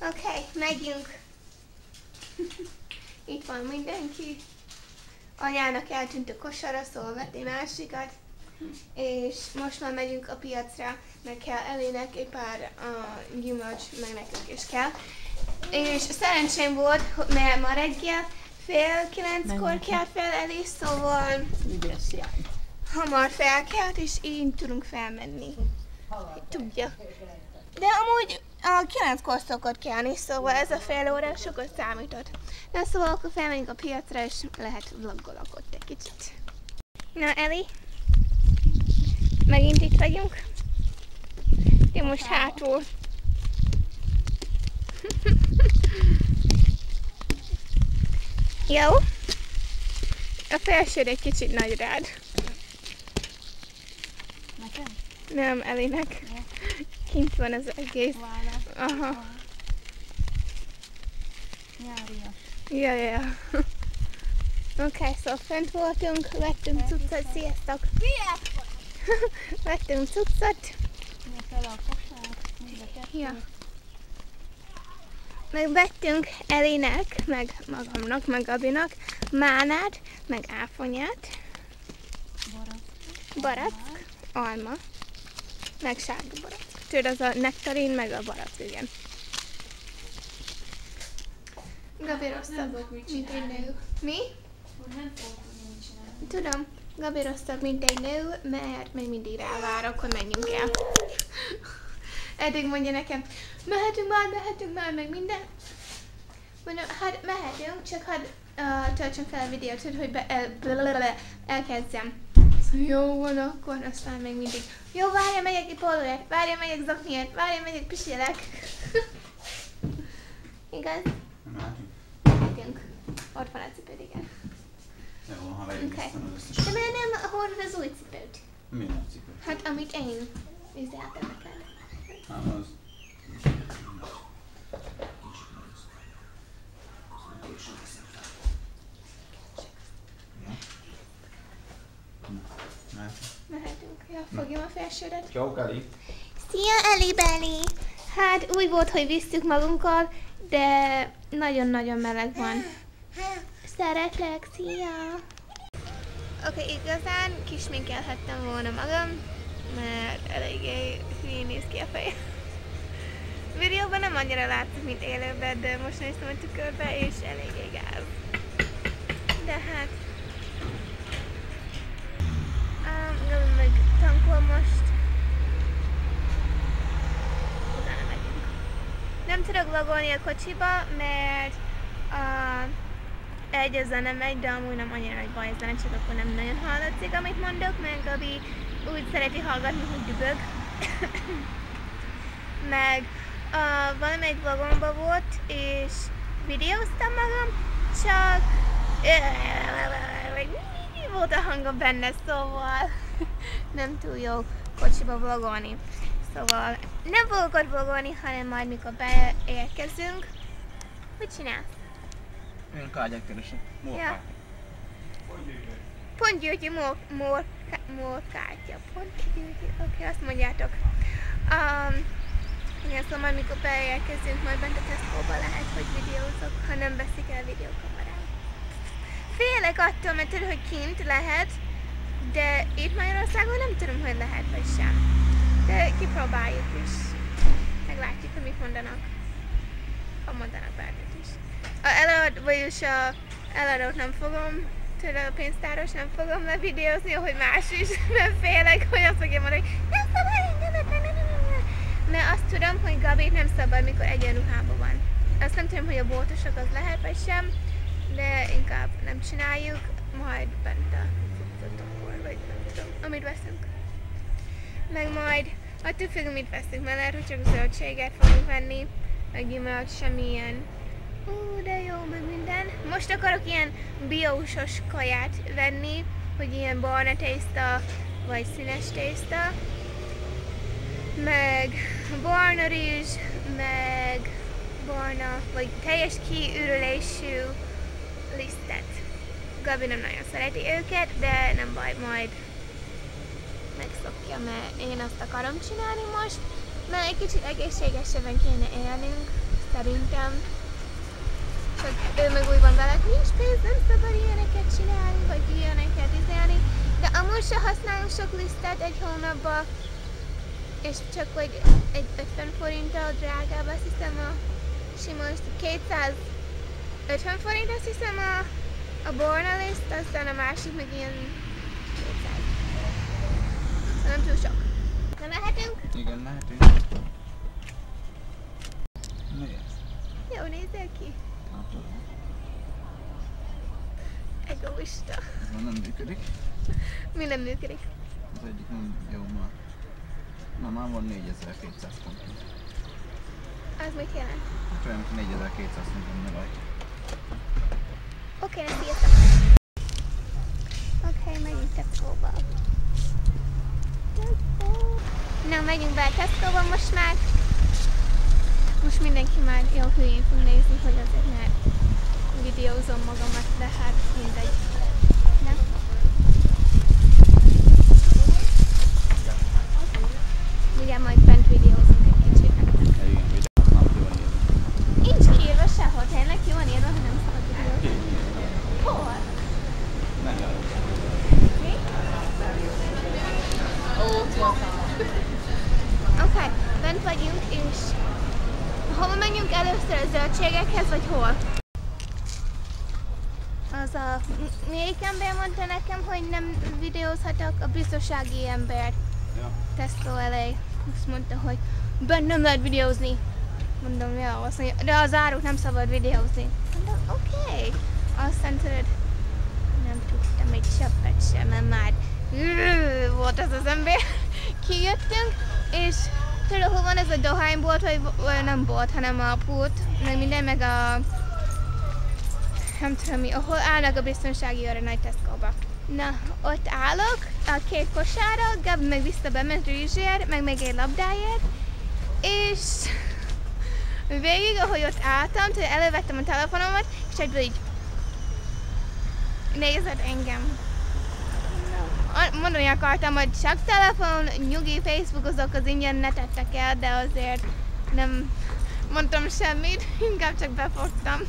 Oké, megyünk. Itt van mindenki. Anyának eltűnt a kosara, szóval vetni másikat. És most már megyünk a piacra, meg kell Elének egy pár gyümölcs, meg nekünk is kell. És szerencsém volt, mert ma reggel 8:30-kor kelt fel Eli, szóval hamar felkelt, és így tudunk felmenni. Tudja. De amúgy a 9-kor szokott kelni, szóval ez a fél óra sokat számított. Na szóval akkor felmegyünk a piacra, és lehet vloggolok ott egy kicsit. Na Eli, megint itt vagyunk. Én most hátul. Jó? A felsőd egy kicsit nagy rád. Nekem? Nem, Elinek. Kint van az egész. Aha. Nyárias. Ja. Oké, szóval fent voltunk, vettünk cuccot. Sziasztok! Vettünk cuccot. Fel a kosár, mind a kettő. Ja. Meg vettünk Elinek, meg magamnak, meg Gabinak mánát, meg áfonyát, barack, alma, meg sárga barack. Tudod, az a nektarin, meg a barack, igen. Gabi rosszabb, mint egy nő. Mi? Nem fogok tudni mit csinálni. Tudom, Gabi rosszabb, mint egy nő, mert még mindig rávárok, hogy menjünk el. Eddig mondja nekem, mehetünk már, meg minden. Mondom, hát mehetünk, csak hadd töltsön fel a videót, hogy elkezdjem. Szóval jó van akkor, aztán még mindig. Jó, várja, megyek egy pólóért, várja, megyek zokniért, várja, megyek pisilek. Igaz? Mehetünk. Ott van a cipőd, igen. Jó, ha megnéztem az összes... De miért nem hordod az új cipőt? Milyen cipő? Hát amit én vizeltem neked. Nem az. Mehetünk. Ja, fogjam a felsődet. Ciao, Kali. Szia, Eli-Beli! Hát úgy volt, hogy visszük magunkkal, de nagyon-nagyon meleg van. Szeretlek, szia! Oké, igazán kisminkelhettem volna magam, mert eléggé hülyén néz ki a fejem. Videóban nem annyira látszik, mint élőben, de most néztem a tükörbe, és eléggé gáz. De hát... Gabi meg tankol most. Utána megyünk. Nem tudok vlogolni a kocsiba, mert egy a zene megy, de amúgy nem annyira nagy baj a zene, csak akkor nem nagyon hallatszik, amit mondok, mert Gabi úgy szereti hallgatni, hogy dübög. Meg valamelyik vlogomban volt, és videóztam magam, csak volt a hangom benne, szóval nem túl jó kocsiba vlogolni. Szóval nem fogok ott vlogolni, hanem majd mikor beérkezünk. Mit csinálsz? Én kártyát keresek. Ja. Pontgyőgyi mórkártya. Pontgyőgyi, oké, azt mondjátok. Igen, szóval majd mikor beérkezünk, majd bent a Tesco-ba lehet, hogy videózok, ha nem veszik el videókamerát. Félek attól, mert tudod, hogy kint lehet, de itt Magyarországon nem tudom, hogy lehet vagy sem. De kipróbáljuk is. Meglátjuk, hogy mit mondanak. Ha mondanak bármit is. A eladót nem fogom, tudod, a pénztáros nem fogom levideózni, hogy más is, mert félek, hogy azt fogja mondani, hogy nem szabad internet, mert azt tudom, hogy Gabit nem szabad, mikor egyenruhában van. Azt nem tudom, hogy a boltosok az lehet vagy sem, de inkább nem csináljuk, majd bent a cuccotokból, vagy nem tudom, amit veszünk. Meg majd, attól függ, mit veszünk, mert lehet, hogy csak zöldséget fogunk venni, meg gyümölcs, semmilyen. De jó, meg minden. Most akarok ilyen biósos kaját venni, hogy ilyen barna tészta, vagy színes tészta. Meg barna rizs, meg barna, vagy teljes kiürülésű lisztet. Gabi nem nagyon szereti őket, de nem baj, majd megszokja, mert én azt akarom csinálni most, mert egy kicsit egészségesebben kéne élnünk, szerintem. Csak ő meg úgy van vele, hogy nincs pénz, nem szabad ilyeneket csinálni, vagy ilyeneket izélni. De amúgy se használunk sok lisztet egy hónapban, és csak hogy egy 50 forinttal drágább, azt hiszem a sima 250 forint, azt hiszem a Borna liszt, aztán a másik meg ilyen 200. Szóval nem túl sok. Na mehetünk? Igen, mehetünk. Nézd. Jó nézel ki. Egoista. Ez már nem működik. Mi nem működik? Az egyik nem jó már. Na már van 4200 pont. Az mit jelent? Hát olyan, mint 4200 pont van rajta. Oké, ezt írtam. Oké, megyünk Tesco-ba. Na, megyünk be a Tesco-ba most már. Most mindenki már jó hülyén fog nézni, hogy azért már videózom magamat, de hát mindegy. Na? Ugye majd bent videózunk egy kicsit nektek. Igen, videóznál ki van írva. Nincs kiírva sehol, tényleg ki van írva, ha nem szabad videózni. Hol? Nem jár. Mi? Oké, bent vagyunk és hova menjünk először, a zöldségekhez, vagy hol? Az a... Melyik ember mondta nekem, hogy nem videózhatok? A biztonsági ember. Ja. Tesco elé. Azt mondta, hogy bent nem lehet videózni. Mondom, ja, azt mondja, de az áruk nem szabad videózni. Mondom, oké. Aztán tudod, nem tudtam egy cseppet sem, mert már volt ez az ember. Kijöttünk, és tudod, hol van ez a dohánybolt, vagy nem bolt, hanem a pult, meg minden, meg a... Nem tudom mi, ahol állnak a biztonsági őrök nagy Tesco-ba. Na, ott állok, a két kosárral, Gabi meg visszabement rizsért, meg még egy labdáért, és végig, ahogy ott álltam, tudod, elővettem a telefonomat, és egyből így nézett engem. Mondani akartam, hogy csak telefon, nyugi, Facebookozok, az ingyen ne tettek el, de azért nem mondtam semmit, inkább csak befogtam.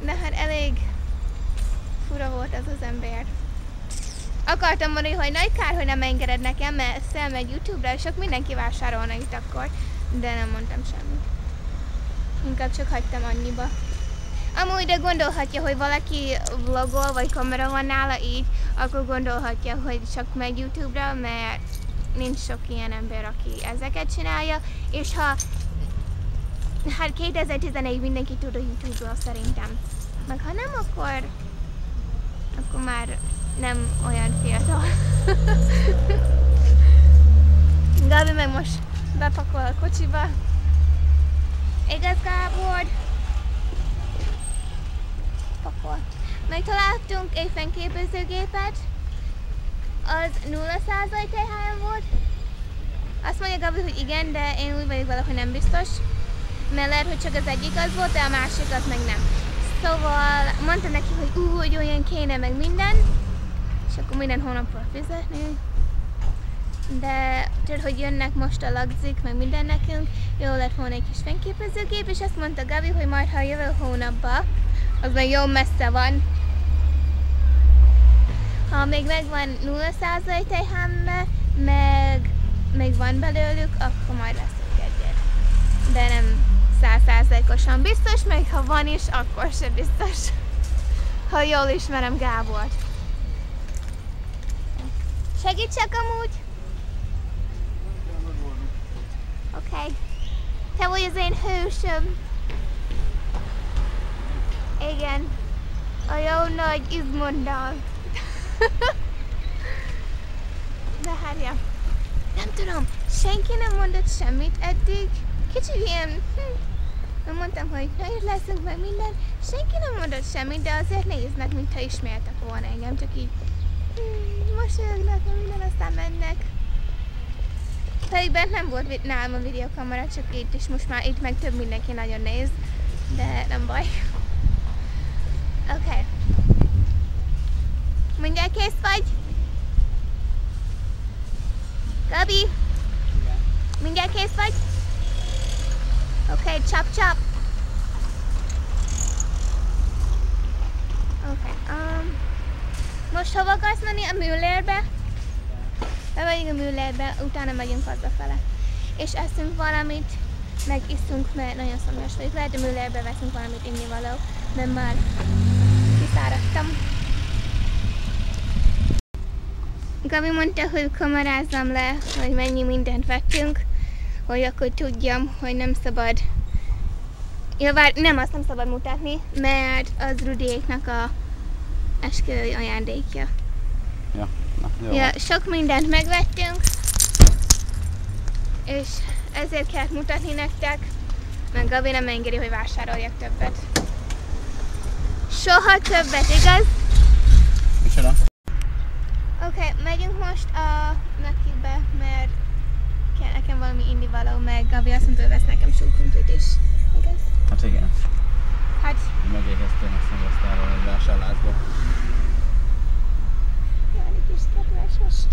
De hát elég fura volt ez az ember. Akartam mondani, hogy nagy kár, hogy nem engeded nekem, mert felmegy YouTube-ra, és sok mindenki vásárolna itt akkor, de nem mondtam semmit. Inkább csak hagytam annyiba. Amúgy de gondolhatja, hogy valaki vlogol, vagy kamera van nála így, akkor gondolhatja, hogy csak megy YouTube-ra, mert nincs sok ilyen ember, aki ezeket csinálja, és ha hát 2014 mindenki tud a YouTube-ról szerintem. Meg ha nem, akkor már nem olyan fiatal. Gabi meg most bepakol a kocsiba. Igaz, Gábor? Pakol. Megtaláltunk egy fényképezőgépet. Az 0% THM volt. Azt mondja Gabi, hogy igen, de én úgy vagyok vele, hogy nem biztos. Mert lehet, hogy csak az egyik az volt, de a másik az meg nem. Szóval mondta neki, hogy olyan kéne meg minden, és akkor minden hónapra fizetni. De tudod, hogy jönnek most a lagzik, meg minden nekünk, jó lett volna egy kis fényképezőgép, és azt mondta Gabi, hogy majd ha jövő hónapban, az meg jó messze van. Ha még megvan 0% THM-be, meg még van belőlük, akkor majd lesz egyet. De nem 100%-osan biztos, meg ha van is, akkor se biztos. Ha jól ismerem Gábort. Segítsek amúgy? Oké. Te vagy az én hősöm. Igen. A jó nagy izmonddal. De hát ja. Nem tudom, senki nem mondott semmit eddig. Kicsit ilyen, nem mondtam, hogy itt leszünk meg minden. Senki nem mondott semmit, de azért néznek, mintha ismertek volna engem. Csak így mosolyognak, meg minden, aztán mennek. Pedig bent nem volt nálam a videókamera, csak itt is most már itt meg több mindenki nagyon néz. De nem baj. Oké. Mindjárt kész vagy? Gabi? Mindjárt kész vagy? Okay, chop chop. Okay, most hova akarsz menni? A Müllerbe? Bemegyünk a Müllerbe, utána megyünk hazafele. És eszünk valamit, meg iszunk, mert nagyon szomjas vagyok. Lehet, a Müllerbe veszünk valamit innivaló, mert már kiszáradtam. Gabi mondta, hogy kamarázzam le, hogy mennyi mindent vettünk, hogy akkor tudjam, hogy nem szabad. Ja, vár, nem, azt nem szabad mutatni, mert az Rudiéknak a esküvői ajándékja. Ja, na, jó. Ja, sok mindent megvettünk, és ezért kellett mutatni nektek, mert Gabi nem engedi, hogy vásároljak többet. Soha többet, igaz? Micsoda? Oké, megyünk most a Mac-be, mert kell nekem valami indivaló, meg Gabi azt mondta, hogy vesz nekem súlykumplit is. Igaz? Hát igen. Hát, Megérkeztél a Szangasztáról egy vásárlásba. jaj, egy kis kedves most.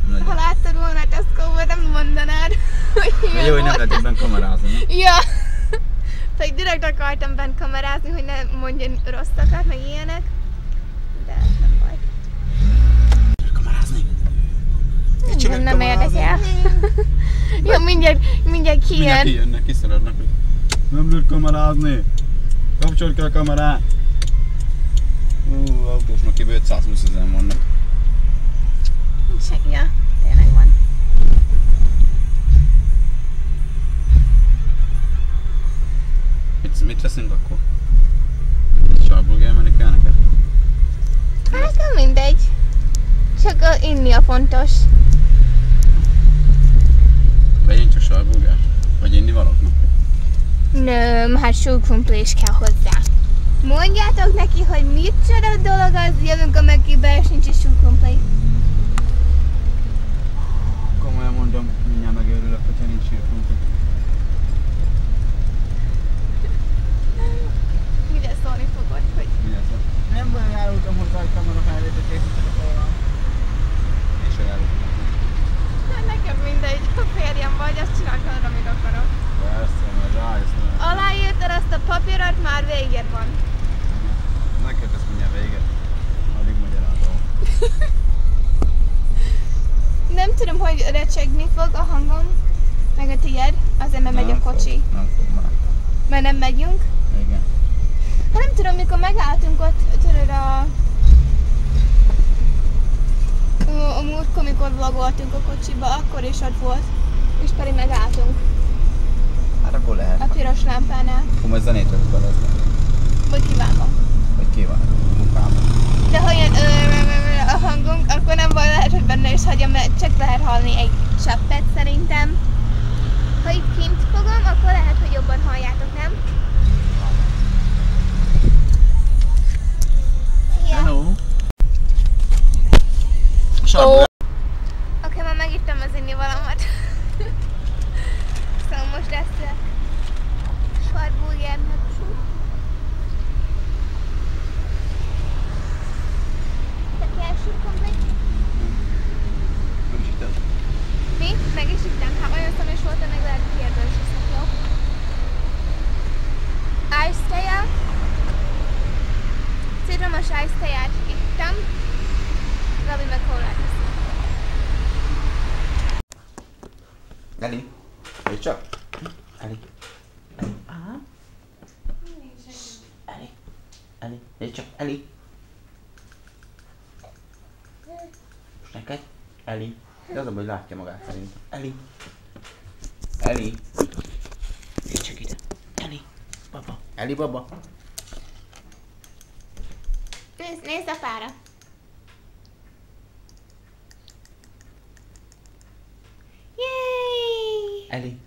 Nagyon. Ha láttad volna a Tesco-ba, nem mondanád, hogy De ilyen jó, hogy nem volt. lehetett bent kamerázni, ne? Ja! Pedig direkt akartam bent kamerázni, hogy ne mondjon rosszakat, meg ilyenek. De nem baj. Kamerázni? Nem érdekel. Jó, mindjárt Mindjárt kijön. kijönnek, kiszaladnak. Nem lehet kamerázni. Kapcsolt ki a kamerát. Autósnak kívül 520 000 vannak. Ja, tényleg van. Mit veszünk akkor? Sarburger menni kell neked? Hát nem mindegy. Csak inni a fontos. Vegyünk csak sarburgert? Vagy inni valóknak? Nem, hát súlykumpli is kell hozzá. Mondjátok neki, hogy micsoda dolog az, jövünk a Mac-be, és nincs is súlykumpli. Komolyan mondom, mindjárt megőrülök, hogyha nincs sírkumpli. Mire szólni fogod, hogy... Mi lesz? Nem baj, járultam hozzá, hogy kamera felvételt készítek róla. Én sem járultam. Hát nekem mindegy, a férjem vagy, azt csinálhatod, amit akarok. Persze, mert rájössz. Aláírtad azt a papírat, már véged van. Neked ez mindjárt vége. Addig magyarázom. Nem tudom, hogy recsegni fog a hangom, meg a tiéd, azért mert megy a kocsi. Nem fog már. Mert nem megyünk. Igen. Hát nem tudom, mikor megálltunk ott, tudod a múltkor, mikor vlogoltunk a kocsiba, akkor is ott volt. És pedig megálltunk Hát akkor lehet. a piros lámpánál. Akkor majd zenét raksz bele. Vagy kivágom. Vagy kivágom munkába. De ha ilyen a hangunk, akkor nem baj, lehet, hogy benne is hagyom, mert csak lehet hallni egy cseppet szerintem. Ha itt kint fogom, akkor lehet, hogy jobban halljátok, nem? Hello! Oké, már megittem az innivalamat. Szóval most lesz sarburger meg súly. Te kell súlykomplit? Nem is hittem. Mi? Meg is ittem. Hát olyan szomjas voltam, meg lehet kérdő is iszok, jó? Ice teja. Citromos ice teját ittam. Gabi meg kólát iszik. Eli, jöjj csak! Eli. Aha. Eli. Eli, jöjj csak! Eli. Most neked? Eli. De az a baj, hogy látja magát szerintem. Eli. Eli. Jöjj csak ide. Eli. Baba. Eli baba. Nézd a fára. Yay! Eli.